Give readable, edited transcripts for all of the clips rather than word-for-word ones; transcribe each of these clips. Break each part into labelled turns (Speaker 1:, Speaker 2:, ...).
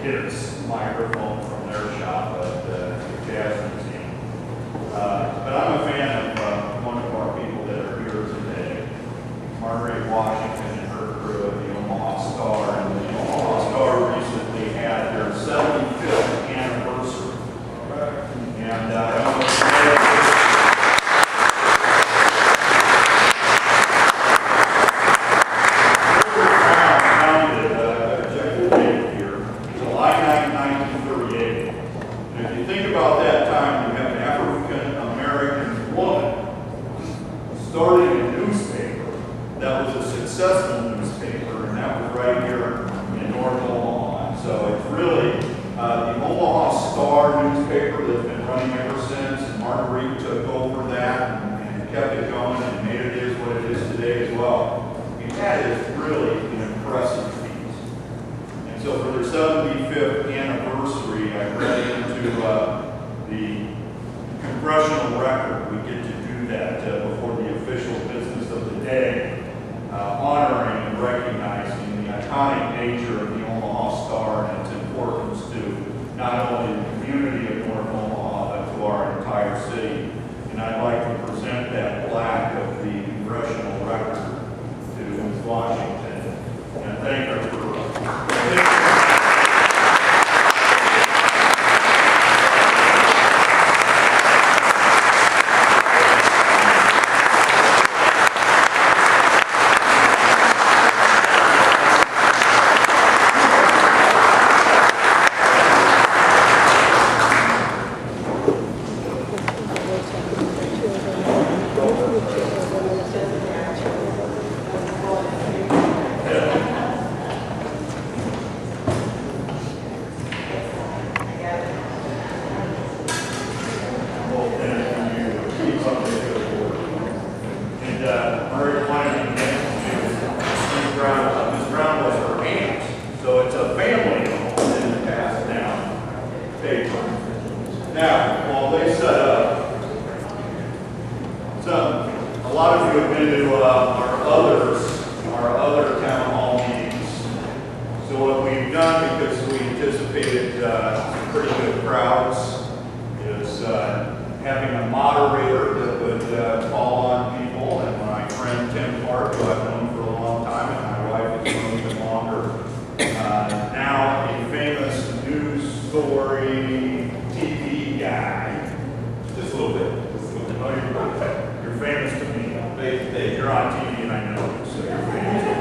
Speaker 1: hits microphone from their shop at the Jazz Museum. But I'm a fan of one of our people that are here today, Margaret Washington and her crew at the Omaha Star. And the Omaha Star recently had their 75th anniversary. And I want to say, starting a newspaper that was a successful newspaper, and that was right here in North Omaha. So it's really the Omaha Star newspaper that's been running ever since, and Marguerite took over that and kept it going and made it is what it is today as well. And that is really an impressive feat. And so for their 75th anniversary, I read into the congressional record. We get to do that before the official business of the day, honoring and recognizing the iconic nature of the Omaha Star and its importance to not only the community of North Omaha, but to our entire city. And I'd like to present that plaque of the congressional record to Ms. Washington and thank her for a lot of you have been to our other town hall meetings. So what we've done, because we anticipated some pretty good crowds, is having a moderator that would call on people. And my friend Tim Clark, who I've known for a long time, and my wife has known even longer, now a famous news story TV guy. Just a little bit. You're famous to me. You're on TV and I know you, so you're famous to me.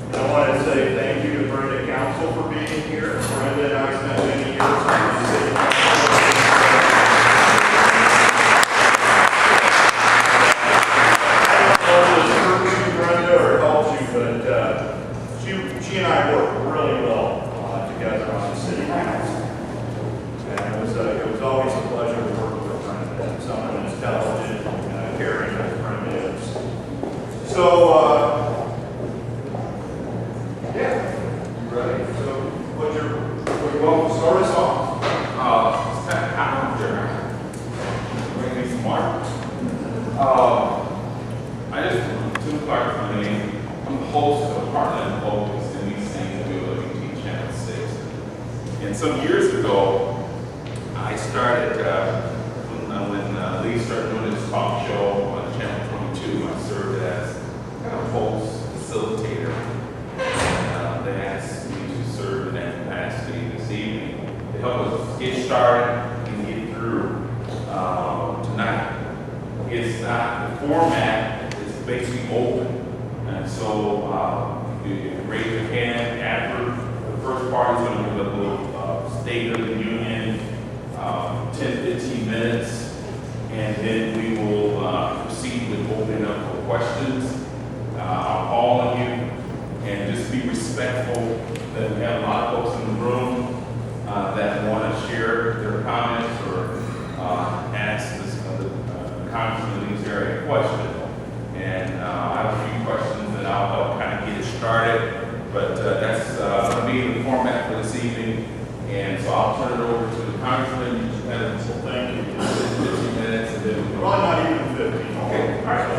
Speaker 1: And I want to say thank you to Brenda Council for being here. Brenda and I spent many years on the city. I don't know if this hurts you, Brenda, or helps you, but she and I work really well together on the city council. And it was always a pleasure to work with Brenda, someone as intelligent and caring as Brenda is. So, yeah, you ready? So, what you want to start us off?
Speaker 2: I'm there. Bring me some water. I just, Tim Clark, my name. I'm the host of Heartland Focus in East St. Louis, Channel 6. And some years ago, I started, when Lee started doing his talk show on Channel 22, I served as kind of host, facilitator. And they asked me to serve in that capacity this evening to help us get started and get through tonight. It's not, the format is basically open. And so you raise your hand after the first part is going to give a little State of the Union, 10-15 minutes, and then we will proceed with opening up for questions. I'll call on you and just be respectful that we have a lot of folks in the room that want to share their comments or ask the Congressman in this area a question. And I have a few questions that I'll help kind of get it started, but that's going to be the format for this evening. And so I'll turn it over to the Congressman.
Speaker 1: Thank you.
Speaker 2: 15 minutes, and then we'll
Speaker 1: Probably not even 50.
Speaker 2: Okay.
Speaker 1: All right. So,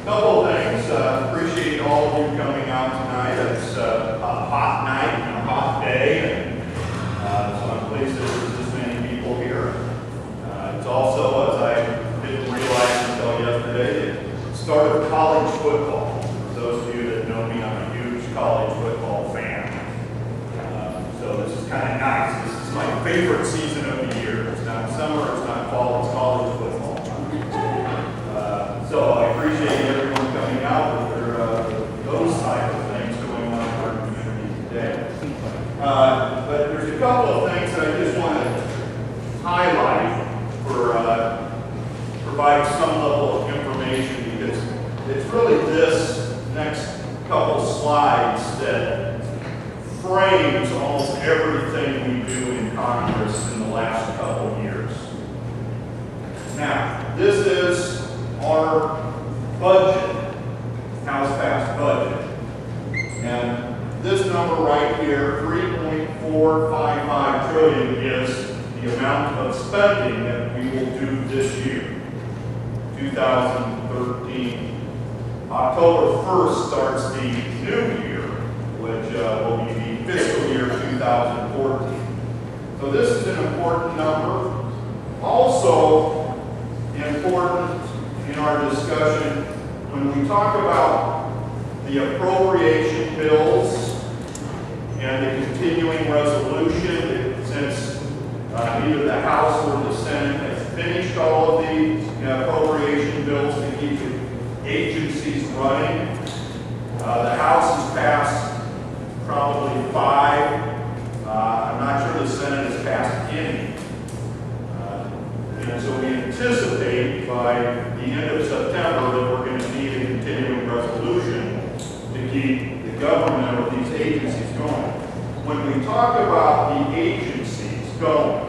Speaker 1: couple of things. Appreciate all of you coming out tonight. It's a hot night and a hot day. favorite season of the year. It's not summer, it's not fall, it's college football. So I appreciate everyone coming out with those type of things going on in our community today. But there's a couple of things that I just want to highlight for provide some level of information, because it's really this next couple slides that frames almost everything we do in Congress in the last couple of years. Now, this is our budget, House-passed budget. And this number right here, 3.455 trillion, is the amount of spending that we will do this year, 2013. October 1st starts the new year, which will be the fiscal year 2014. So this is an important number. Also important in our discussion, when we talk about the appropriation bills and the continuing resolution, since either the House or the Senate has finished all of the appropriation bills to keep the agencies running. The House has passed probably 5. I'm not sure the Senate has passed any. And so we anticipate by the end of September that we're going to need a continuing resolution to keep the government or these agencies going. When we talk about the agencies going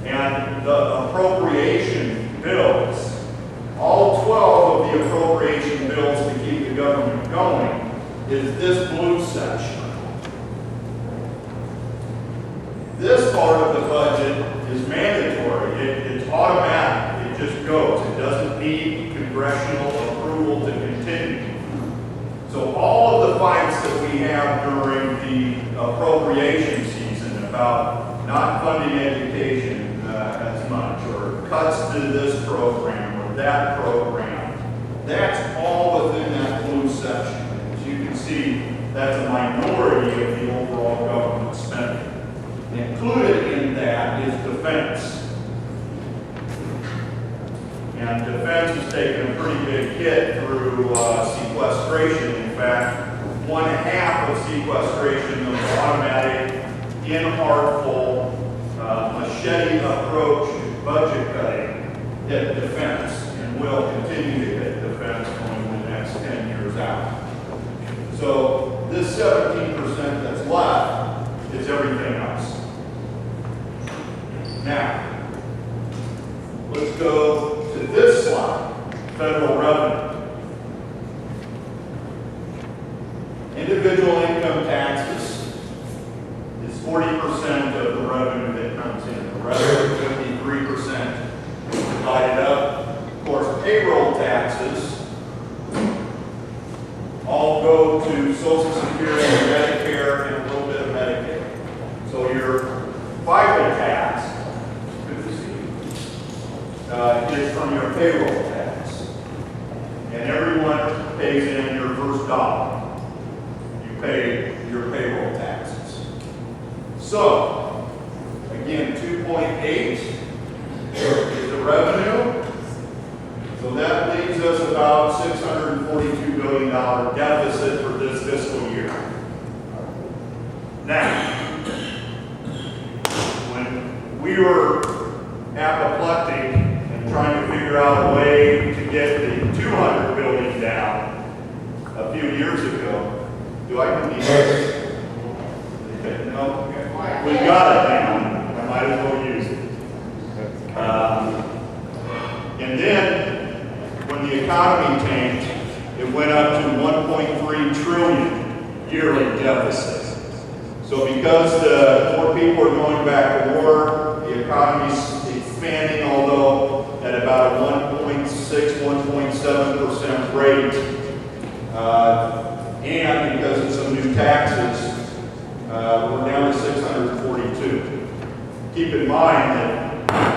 Speaker 1: and the appropriation bills, all 12 of the appropriation bills to keep the government going is this blue section. This part of the budget is mandatory. It's automatic. It just goes. It doesn't need congressional approval to continue. So all of the fights that we have during the appropriation season about not funding education as much, or cuts to this program or that program, that's all within that blue section. As you can see, that's a minority of the overall government spending. Included in that is defense. And defense has taken a pretty big hit through sequestration. In fact, 1/2 of sequestration, those automatic, inartful, machete approach budget cutting, hit defense and will continue to hit defense going the next 10 years out. So this 17% that's left is everything else. Now, let's go to this slide, federal revenue. Individual income taxes is 40% of the revenue that comes in. The rest of 53% is divided up. Of course, payroll taxes all go to Social Security, Medicare, and a little bit of Medicaid. So your FICA tax is from your payroll tax. And everyone pays in your first dollar. You pay your payroll taxes. So, again, 2.8 is the revenue. So that leaves us about $642 billion deficit for this fiscal year. Now, when we were apoplectic and trying to figure out a way to get the $200 billion down a few years ago, do I need this? No? We got it down. I might as well use it. And then, when the economy tanked, it went up to 1.3 trillion yearly deficit. So because more people are going back to work, the economy's expanding, although at about a 1.6, 1.7% rate, and because of some new taxes, we're down to 642. Keep in mind that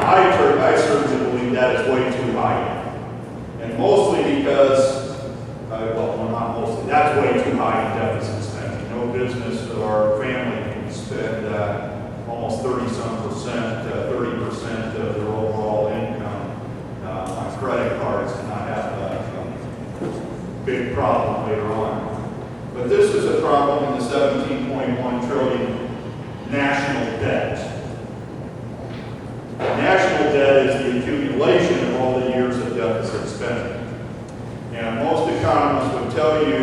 Speaker 1: I certainly believe that is way too high. And mostly because, well, not mostly, that's way too high in deficit spending. No business or family can spend almost 30% of their overall income on credit cards and not have a big problem later on. But this is a problem in the 17.1 trillion national debt. National debt is the accumulation of all the years of deficit spending. And most economists would tell you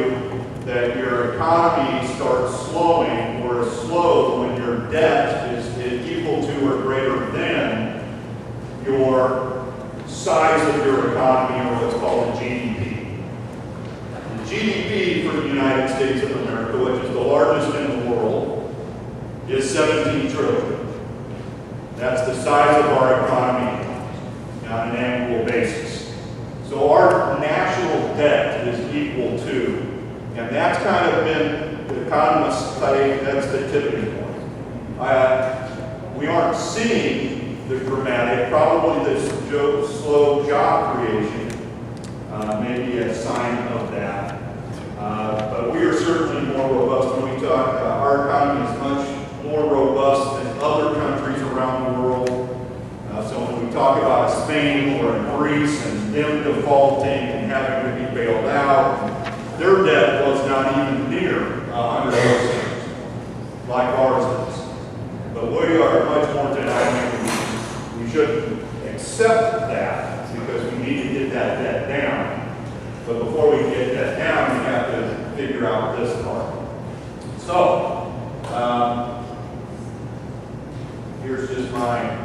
Speaker 1: that your economy starts slowing or is slowed when your debt is equal to or greater than your size of your economy, or what's called the GDP. The GDP for the United States of America, which is the largest in the world, is 17 trillion. That's the size of our economy on an annual basis. So our national debt is equal to, and that's kind of been, the economists say, that's the tipping point. We aren't seeing the dramatic, probably the slow job creation, maybe a sign of that. But we are certainly more robust. When we talk, our economy is much more robust than other countries around the world. So when we talk about Spain or Greece and them defaulting and having to be bailed out, their debt was not even near 100% like ours is. But we are much more dynamic. We shouldn't accept that because we need to get that debt down. But before we get that down, we have to figure out this part. So, here's just my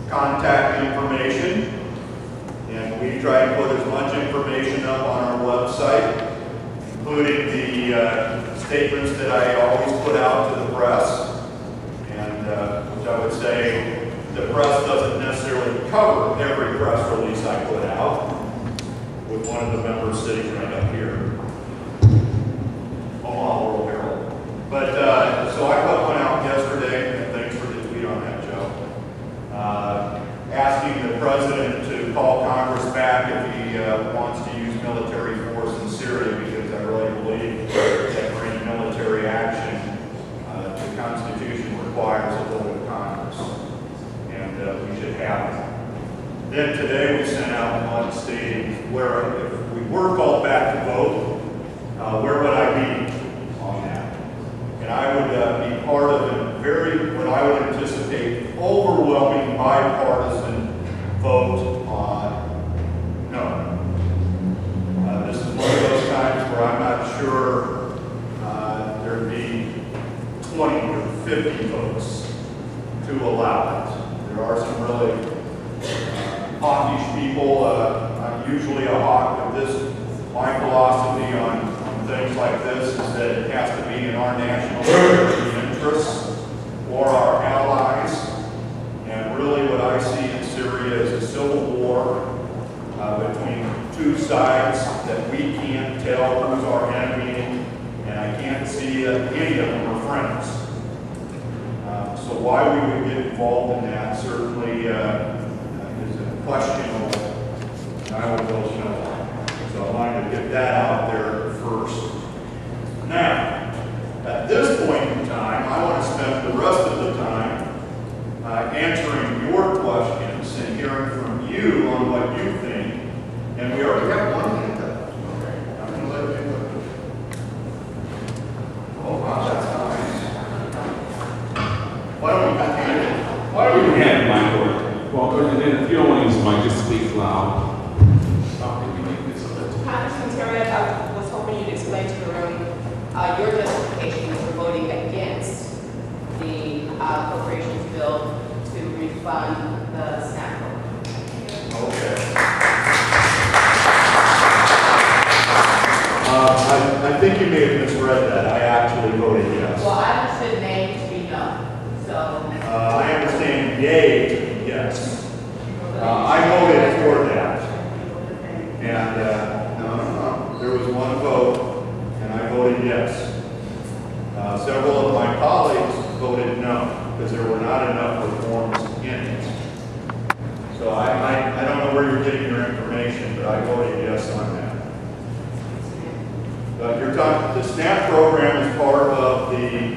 Speaker 1: contact information. And we try and put as much information up on our website, including the statements that I always put out to the press. And which I would say the press doesn't necessarily cover every press release I put out, with one of the members sitting right up here, Omaha World Herald. But so I put one out yesterday, and thanks for the tweet on that, Joe, asking the president to call Congress back if he wants to use military force in Syria, because I really believe that for any military action, the Constitution requires a vote of Congress, and we should have it. Then today we sent out one stating where, if we were called back to vote, where would I be on that? And I would be part of a what I would anticipate, overwhelming bipartisan vote on no. This is one of those times where I'm not sure there'd be 20 or 50 votes to allow it. There are some really hawkish people. I'm usually a hawk, but my philosophy on things like this is that it has to be in our national security interests or our allies. And really what I see in Syria is a civil war between two sides that we can't tell who's our enemy, and I can't see that any of them are friends. So why we would get involved in that certainly is questionable, and I would vote no. So I wanted to get that out there first. Now, at this point in time, I want to spend the rest of the time answering your questions and hearing from you on what you think. And we already have one hand up. Okay, I'm going to let you go. Oh, wow, that's nice. Why don't we continue?
Speaker 2: Why don't we have Michael? Well, and then if you don't want to use the mic, just speak loud.
Speaker 3: Congressman Terry, I was hoping you'd explain to the room your justification for voting against the appropriations bill to refund the SNAP program.
Speaker 1: Okay. I think you may have misread that. I actually voted yes.
Speaker 3: Well, I understood nay to be no, so.
Speaker 1: I understand yay to be yes. I voted for that. And no. There was one vote, and I voted yes. Several of my colleagues voted no, because there were not enough reforms in it. So I don't know where you're getting your information, but I voted yes on that. You're talking, the SNAP program is part of the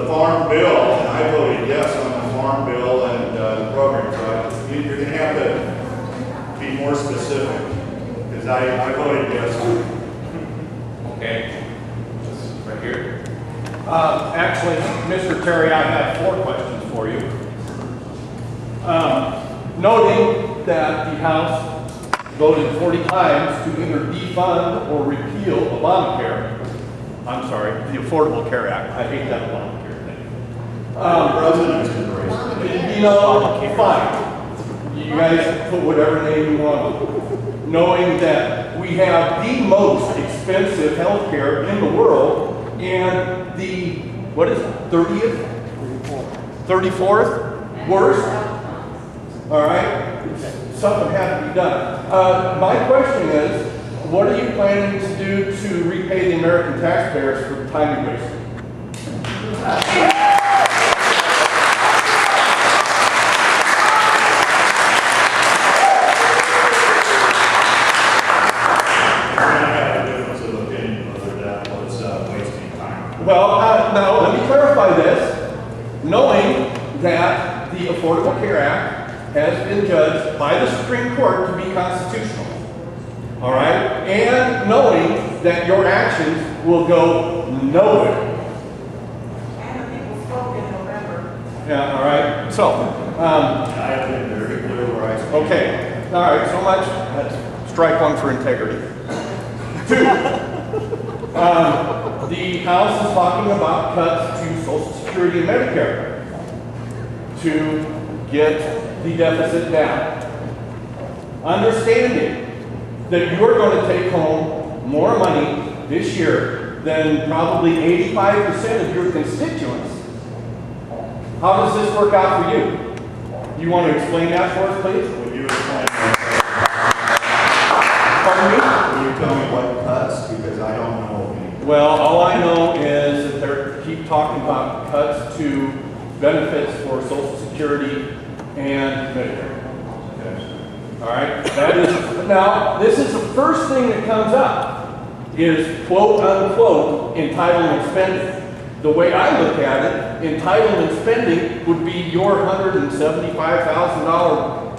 Speaker 1: Farm bill, and I voted yes on the farm bill and the program, so you're going to have to be more specific, because I voted yes on it.
Speaker 2: Okay. This right here.
Speaker 4: Actually, Mr. Terry, I have 4 questions for you. Noting that the House voted 40 times to either defund or repeal Obamacare, I'm sorry, the Affordable Care Act. I hate that Obamacare thing.
Speaker 1: President's embraced it.
Speaker 4: You know, fine. You guys put whatever name you want. Knowing that we have the most expensive health care in the world and the, what is it, 30th? 34th worst? All right? Something had to be done. My question is, what are you planning to do to repay the American taxpayers for the time you wasted? Well, now let me clarify this. Knowing that the Affordable Care Act has been judged by the Supreme Court to be constitutional, all right, and knowing that your actions will go nowhere.
Speaker 5: And the people spoke in November.
Speaker 4: Yeah, all right. So,
Speaker 1: I have been very clear where I stand.
Speaker 4: okay, all right. So much. That's strike 1 for integrity. 2. The House is talking about cuts to Social Security and Medicare to get the deficit down. Understanding that you're going to take home more money this year than probably 85% of your constituents. How does this work out for you? You want to explain that for us, please?
Speaker 1: Would you explain that?
Speaker 4: Pardon me?
Speaker 1: Will you tell me what cuts? Because I don't know any.
Speaker 4: Well, all I know is that they keep talking about cuts to benefits for Social Security and Medicare. All right, that is, now, this is the first thing that comes up, is quote unquote entitlement spending. The way I look at it, entitlement spending would be your $175,000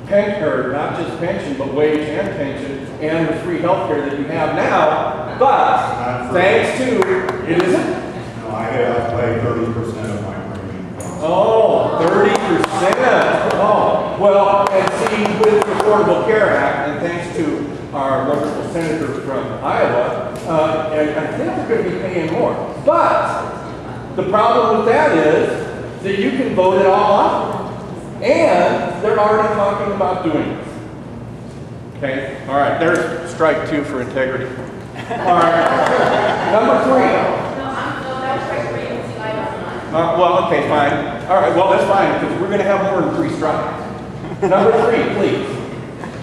Speaker 4: pension, or not just pension, but wage and pension, and the free health care that you have now, but thanks to, it isn't?
Speaker 1: No, I have to pay 30% of my premium.
Speaker 4: Oh, 30%. Oh, well, and see, with the Affordable Care Act, and thanks to our wonderful senator from Iowa, and I think we're going to be paying more. But the problem with that is that you can vote it all up, and they're already talking about doing it. Okay, all right, there's strike 2 for integrity. All right, number 3. Well, okay, fine. All right, well, that's fine, because we're going to have more than 3 strikes. Number 3, please.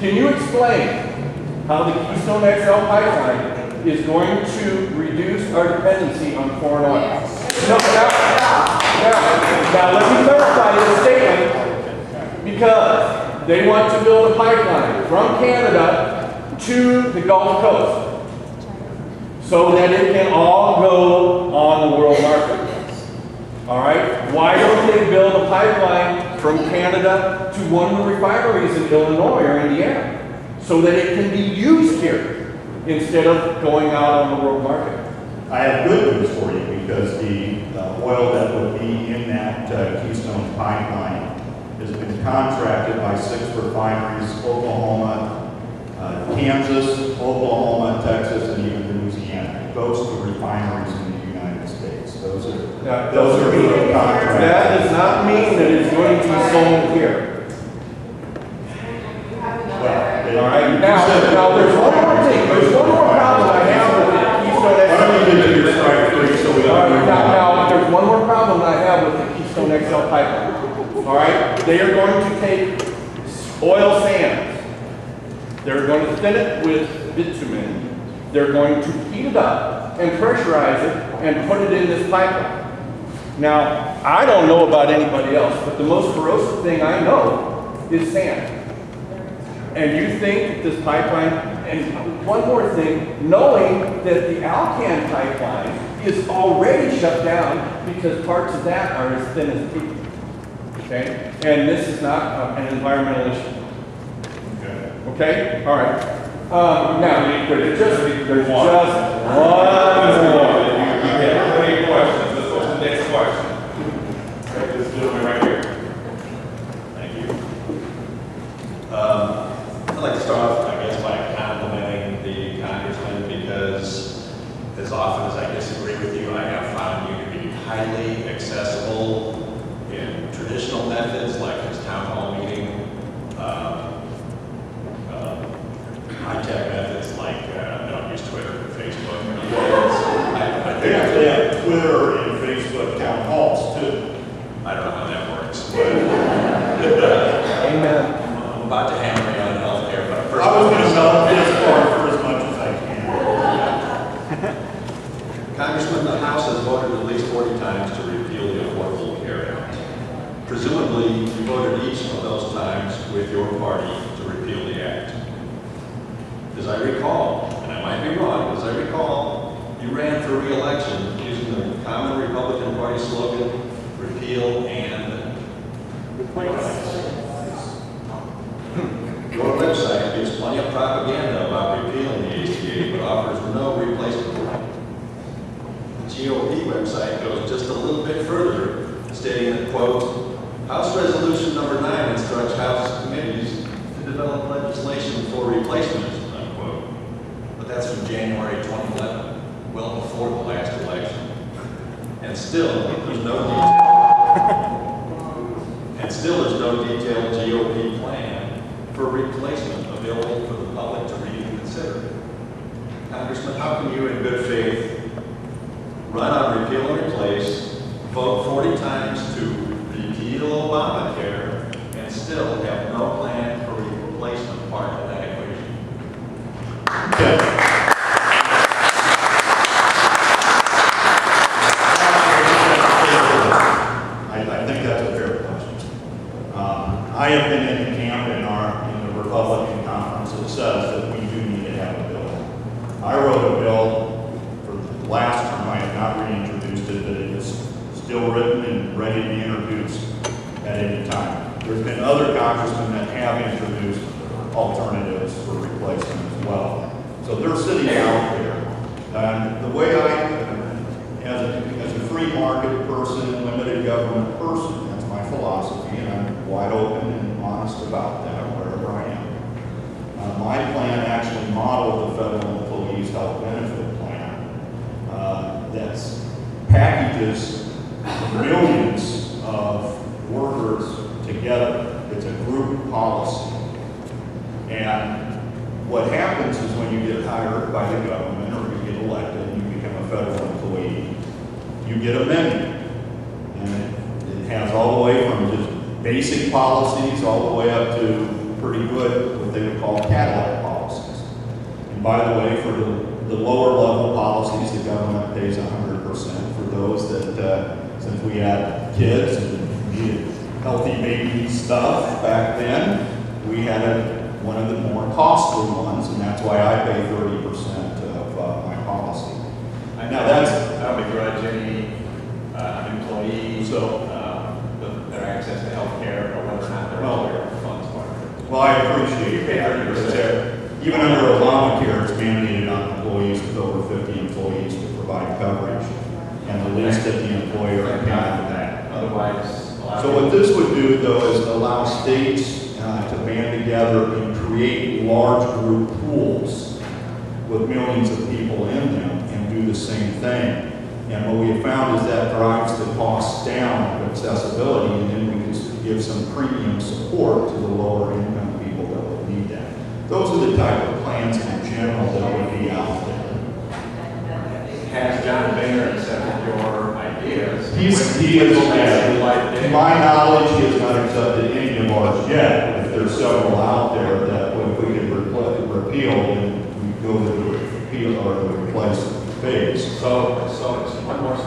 Speaker 4: Can you explain how the Keystone XL pipeline is going to reduce our dependency on foreign oil? No, now, let me clarify this statement, because they want to build a pipeline from Canada to the Gulf Coast so that it can all go on the world market. All right, why don't they build a pipeline from Canada to one of the refineries in Illinois or Indiana so that it can be used here instead of going out on the world market?
Speaker 1: I have good news for you, because the oil that would be in that Keystone pipeline has been contracted by 6 refineries: Oklahoma, Kansas, Oklahoma, Texas, and even Louisiana. It goes to refineries in the United States. Those are good contracts.
Speaker 4: That does not mean that it's going to be sold here. All right, now there's one more thing. There's one more problem I have with the Keystone XL.
Speaker 1: Why don't you get to your strike 3 so we
Speaker 4: All right,
Speaker 1: don't
Speaker 4: now, there's one more problem I have with the Keystone XL pipeline. All right, they are going to take oil sands. They're going to thin it with bitumen. They're going to heat it up and pressurize it and put it in this pipeline. Now, I don't know about anybody else, but the most corrosive thing I know is sand. And you think that this pipeline, and one more thing, knowing that the Alcan pipeline is already shut down because parts of that are as thin as teeth. Okay? And this is not an environmental issue. Okay? All right. Now, there's just one more.
Speaker 2: Any questions? Let's go to the next question. Okay, this gentleman right here.
Speaker 6: Thank you. I'd like to start off, I guess, by complimenting the congressman because as often as I disagree with you, I have found you to be highly accessible in traditional methods like his town hall meeting, high-tech methods like, I don't use Twitter or Facebook. I
Speaker 1: They actually have Twitter and Facebook town halls too.
Speaker 6: I don't know how that works.
Speaker 4: Amen.
Speaker 6: I'm about to hammer you on healthcare, but first.
Speaker 1: I was going to sell this part for as much as I can.
Speaker 6: Congressman, the House has voted at least 40 times to repeal the Affordable Care Act. Presumably, you voted each of those times with your party to repeal the act. As I recall, and I might be wrong, as I recall, you ran for re-election using the common Republican Party slogan, repeal and replace. Your website gives plenty of propaganda about repealing the ACA, but offers no replacement for it. The GOP website goes just a little bit further, stating that, quote, House Resolution number 9 instructs House committees to develop legislation for replacement, unquote. But that's from January 2011, well before the last election. And still, there's no detailed GOP plan for replacement available for the public to read and consider. Congressman, how can you in good faith run on repeal and replace, vote 40 times to repeal Obamacare, and still have no plan for replacement part of that equation?
Speaker 1: Okay. I think that's a fair question. I have been in the camp in the Republican conference that says that we do need to have a bill. I wrote a bill for the last term. I have not reintroduced it, but it is still written and ready to be introduced at any time. There's been other congressmen that have introduced alternatives for replacement as well. So they're sitting out there. And the way as a free market person, limited government person, that's my philosophy, and I'm wide open and honest about that wherever I am. My plan actually modeled the federal employees health benefit plan that's packages millions of workers together. It's a group policy. And what happens is when you get hired by the government or you get elected and you become a federal employee, you get a menu. And it has all the way from just basic policies all the way up to pretty good, what they would call Cadillac policies. And by the way, for the lower level policies, the government pays 100%. For those that, since we had kids and needed healthy baby stuff back then, we had one of the more costly ones, and that's why I pay 30% of my policy. Now that's
Speaker 6: I don't begrudge any employees their access to health care or whether or not their employer funds part of it.
Speaker 1: well, I appreciate that. Because even under Obamacare, it's mandated on employees with over 50 employees to provide coverage, and the least that the employer can pay for that.
Speaker 6: Otherwise,
Speaker 1: So what this would do, though, is allow states to band together and create large group pools with millions of people in them and do the same thing. And what we have found is that drives the costs down of accessibility, and then we can give some premium support to the lower income people that would need that. Those are the type of plans in general that would be out there.
Speaker 6: has John Boehner accepted your ideas?
Speaker 1: He is, to my knowledge, he has not accepted any of ours yet. If there's several out there that if we could repeal, then we go to the repeal or the replace phase.
Speaker 6: So it's one more.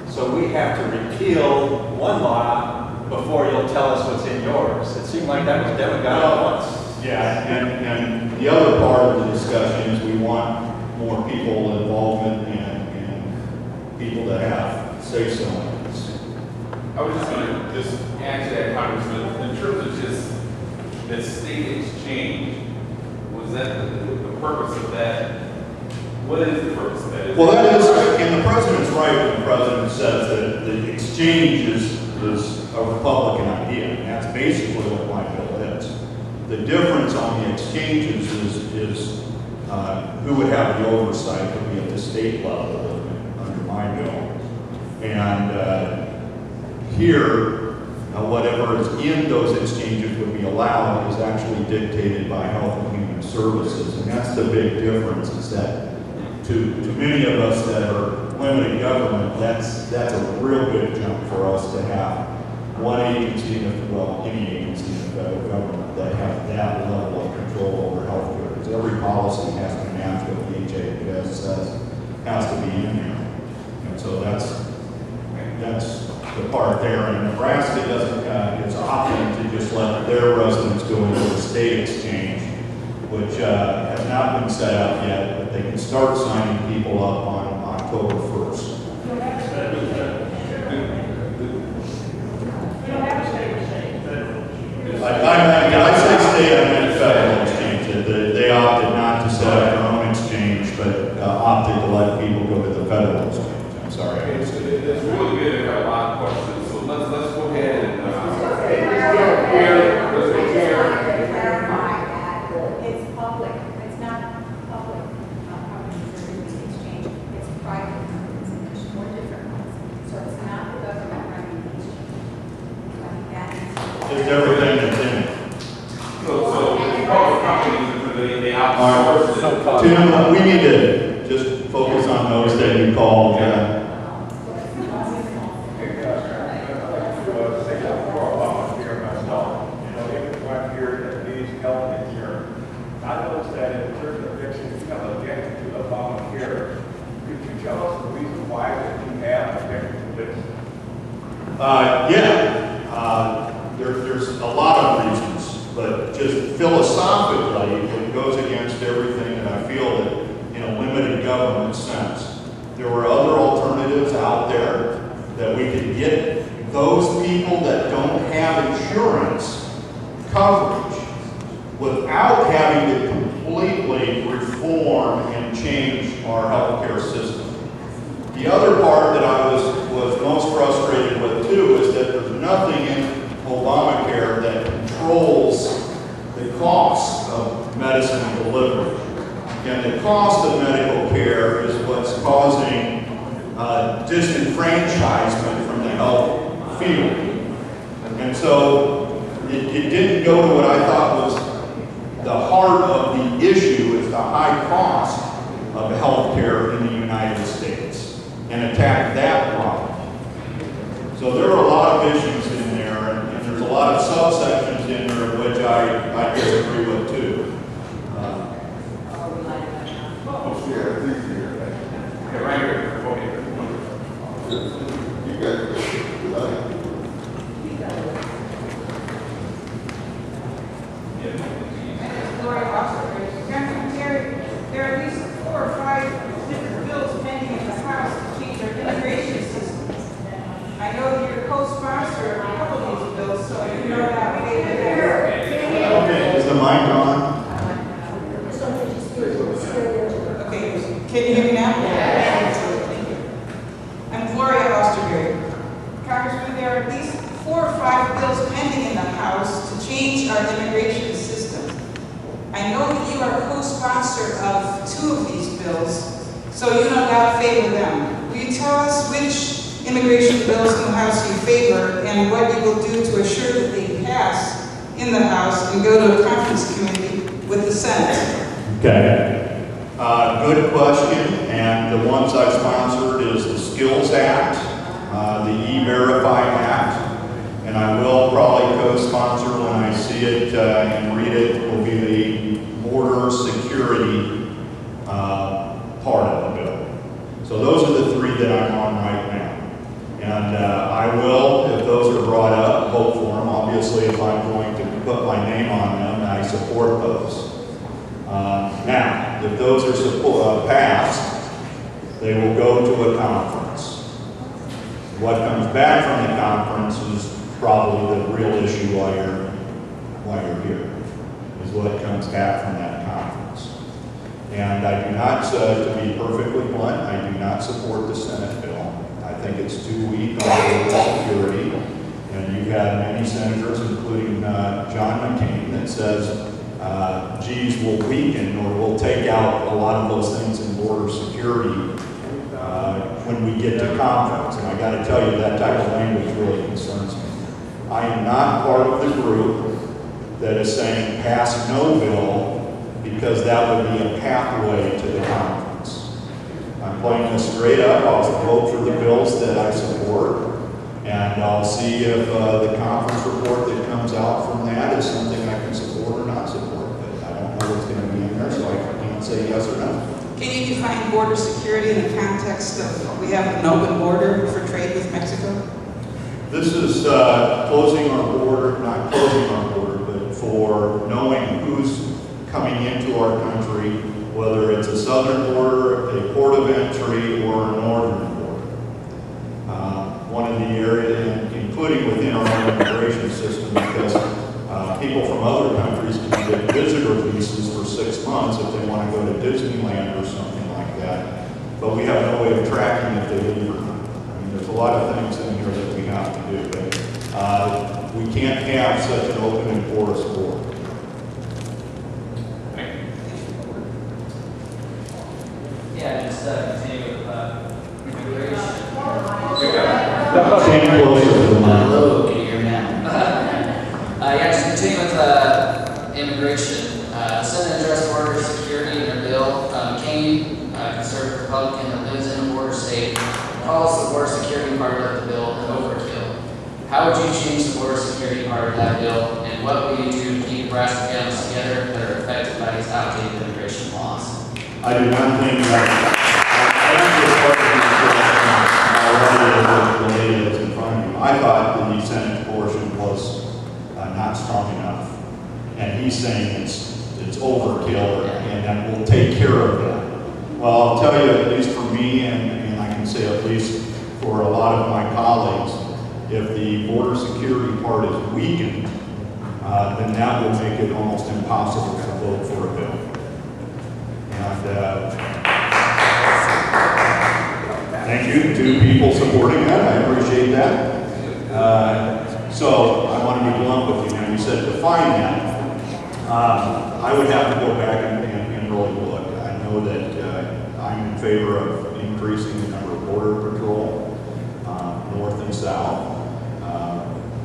Speaker 6: So we have to repeal one law before you'll tell us what's in yours. It seemed like that was demagogue once.
Speaker 1: Yeah, and the other part of the discussion is we want more people involvement in people that have say-so in this.
Speaker 2: I was just going to just add to that, Congressman, in terms of just the state exchange, was that the purpose of that? What is the purpose of that?
Speaker 1: Well, that is, and the president's right when the president says that the exchange is a Republican idea, and that's basically what my bill is. The difference on the exchanges is who would have the oversight would be at the state level under my bill. And here, whatever is in those exchanges would be allowed is actually dictated by Health and Human Services, and that's the big difference. Is that to many of us that are limited government, that's a real big jump for us to have one agency, any agency in the federal government that have that level of control over health care. Because every policy has to match what the HHS says has to be in there. And so that's the part there. And Nebraska doesn't, it's opting to just let their residents go into the state exchange, which has not been set up yet, but they can start signing people up on October 1st. I say state, I meant federal exchange. They opted not to set up their own exchange, but opted to let people go to the federal exchange. I'm sorry.
Speaker 2: It's really good. I got a lot of questions, so let's go ahead and
Speaker 5: Clarify that it's public, it's not public, exchange, it's private, it's more different ones. So it's not the government running the exchange. I think that is.
Speaker 1: Just everything that's in it.
Speaker 2: So public companies, they
Speaker 1: All
Speaker 2: outsource
Speaker 1: right. Tim, we need to just focus on those that you called.
Speaker 7: I noticed that in terms of fixing, you have objected to Obamacare. Could you tell us the reason why that you have objected to this?
Speaker 1: There's a lot of reasons, but just philosophically, it goes against everything that I feel that in a limited government sense. There were other alternatives out there that we could get those people that don't have insurance coverage without having to completely reform and change our healthcare system. The other part that I was most frustrated with too is that there's nothing in Obamacare that controls the cost of medicine delivery. And the cost of medical care is what's causing disenfranchisement from the health field. And so it didn't go to what I thought was the heart of the issue, is the high cost of health care in the United States, and attack that problem. So there are a lot of issues in there, and there's a lot of subsections in there which I disagree with too.
Speaker 2: right here.
Speaker 8: You got
Speaker 5: Lori Oxford, Councilman Terry, there are at least 4 or 5 different bills pending in the House to change our immigration system. I know you're co-sponsor of a couple of these bills, so you know that way there.
Speaker 1: Okay, is the mic on?
Speaker 5: Okay, can you hear me now? Thank you. I'm Gloria Osterberry. Congressman, there are at least 4 or 5 bills pending in the House to change our immigration system. I know that you are co-sponsor of 2 of these bills, so you no doubt favor them. Will you tell us which immigration bills in the House you favor and what you will do to assure that they pass in the House and go to a conference committee with the Senate?
Speaker 1: Okay. Good question, and the ones I've sponsored is the Skills Act, the E-Verify Act, and I will probably co-sponsor when I see it and read it, will be the border security part of the bill. So those are the 3 that I'm on right now. And I will, if those are brought up, vote for them. Obviously, if I'm going to put my name on them, I support those. Now, if those are passed, they will go to a conference. What comes back from the conference is probably the real issue while you're here, is what comes back from that conference. And I do not, to be perfectly blunt, I do not support the Senate bill. I think it's too weak on border security. And you've had many senators, including John McCain, that says, geez, we'll weaken or we'll take out a lot of those things in border security when we get to conference. And I got to tell you, that type of language really concerns me. I am not part of the group that is saying pass no bill because that would be a pathway to the conference. I'm playing this straight up. I'll vote for the bills that I support. And I'll see if the conference report that comes out from that is something I can support or not support. But I don't know what's going to be in there, so I can't say yes or no.
Speaker 5: Can you define border security in the context of we have an open border for trade with Mexico?
Speaker 1: This is closing our border, not closing our border, but for knowing who's coming into our country, whether it's a southern border, a port of entry, or a northern border. One of the areas, including within our own immigration system, because people from other countries can get visitor visas for 6 months if they want to go to Disneyland or something like that. But we have no way of tracking if they leave or not. I mean, there's a lot of things in here that we have to do, but we can't have such an open and porous border.
Speaker 8: Yeah, just continue with immigration.
Speaker 1: Stand closer to the mic.
Speaker 8: Hello, can you hear me now? Yeah, just continue with immigration. The Senate addressed border security in their bill. McCain, a conservative Republican that lives in a border state, calls the border security part of the bill an overkill. How would you change the border security part of that bill, and what would you do to keep Nebraska families together that are affected by these outdated immigration laws?
Speaker 1: I do not think that I thought the Senate portion was not strong enough, and he's saying it's overkill, and that we'll take care of that. Well, I'll tell you, at least for me, and I can say at least for a lot of my colleagues, if the border security part is weakened, then that will make it almost impossible to vote for a bill. And thank you to people supporting that. I appreciate that. So I want to be blunt with you. Now, you said define that. I would have to go back and really look. I know that I'm in favor of increasing the number of border patrol, north and south.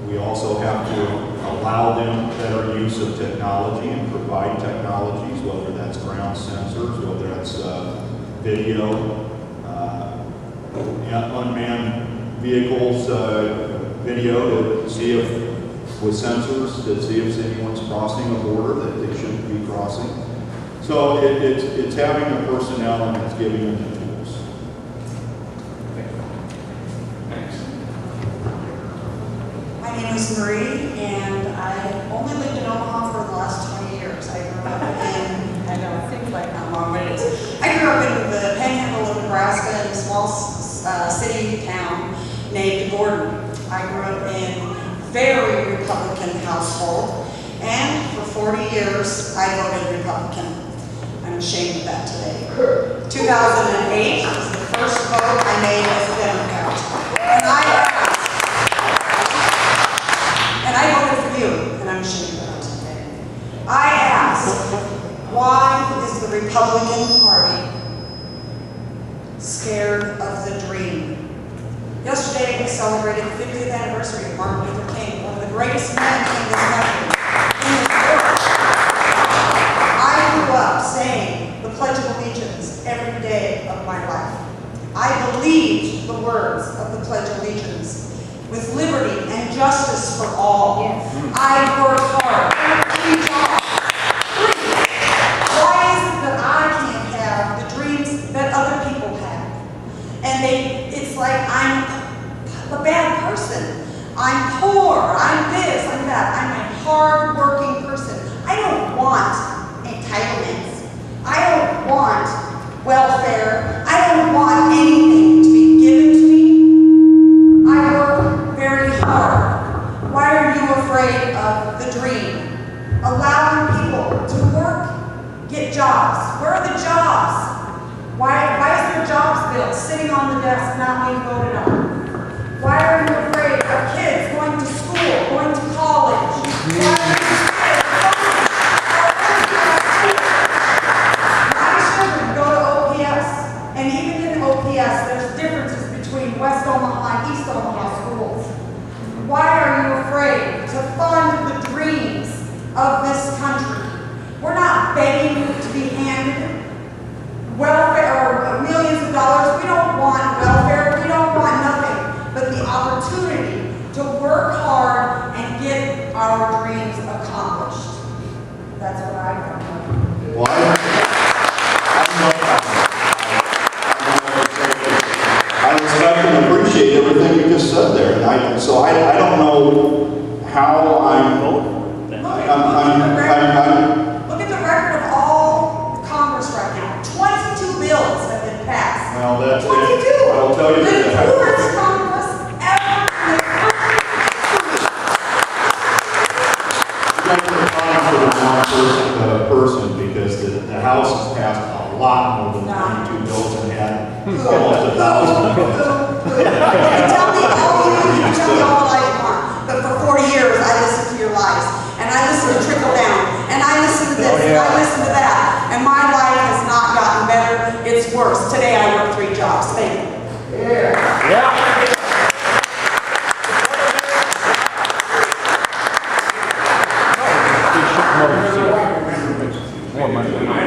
Speaker 1: We also have to allow them better use of technology and provide technologies, whether that's ground sensors, whether that's video, unmanned vehicles, video to see if, with sensors, to see if anyone's crossing a border that they shouldn't be crossing. So it's having the personnel and it's giving them the tools.
Speaker 9: My name is Marie, and I only lived in Omaha for the last 20 years. I grew up in, I don't think like how long it is. I grew up in the Panhandle of Nebraska in a small city town named Gordon. I grew up in a very Republican household, and for 40 years I voted Republican. I'm ashamed of that today. 2008 was the first vote I made as a Democrat. And I voted for you, and I'm ashamed of that today. I ask, why is the Republican Party scared of the dream? Yesterday we celebrated the 50th anniversary of Martin Luther King, one of the greatest men in this country, in this world. I grew up saying the Pledge of Allegiance every day of my life. I believed the words of the Pledge of Allegiance, with liberty and justice for all. Yes. I worked hard. Why is it that I can't have the dreams that other people have? And it's like I'm a bad person. I'm poor. I'm this. I'm that. I'm a hard-working person. I don't want entitlements. I don't want welfare. I don't want that's sitting on the desk not being voted on? Why are you afraid of kids going to school, going to college? Why are you afraid of my children go to OPS, and even in OPS, there's differences between West Omaha and East Omaha schools. Why are you afraid to fund the dreams of this country? We're not begging to be handed welfare or millions of dollars. We don't want welfare. We don't want nothing but the opportunity to work hard and get our dreams accomplished. That's what I want.
Speaker 1: Well, I respect and appreciate everything you just said there, and I don't know how
Speaker 9: Look at the record of all Congress right now. 22 bills have been passed.
Speaker 1: well, that's
Speaker 9: 22!
Speaker 1: it. I'll tell you
Speaker 9: The
Speaker 1: that.
Speaker 9: poorest Congress ever in the country.
Speaker 1: Thank you for calling for the person because the House has passed a lot more than 22 bills and had almost 1,000.
Speaker 9: You can tell me all I want, but for 40 years I listened to your lies, and I listened to Trickle Down, and I listened to this, and I listened to that, and my life has not gotten better, it's worse. Today I work 3 jobs. Thank you.
Speaker 4: More money.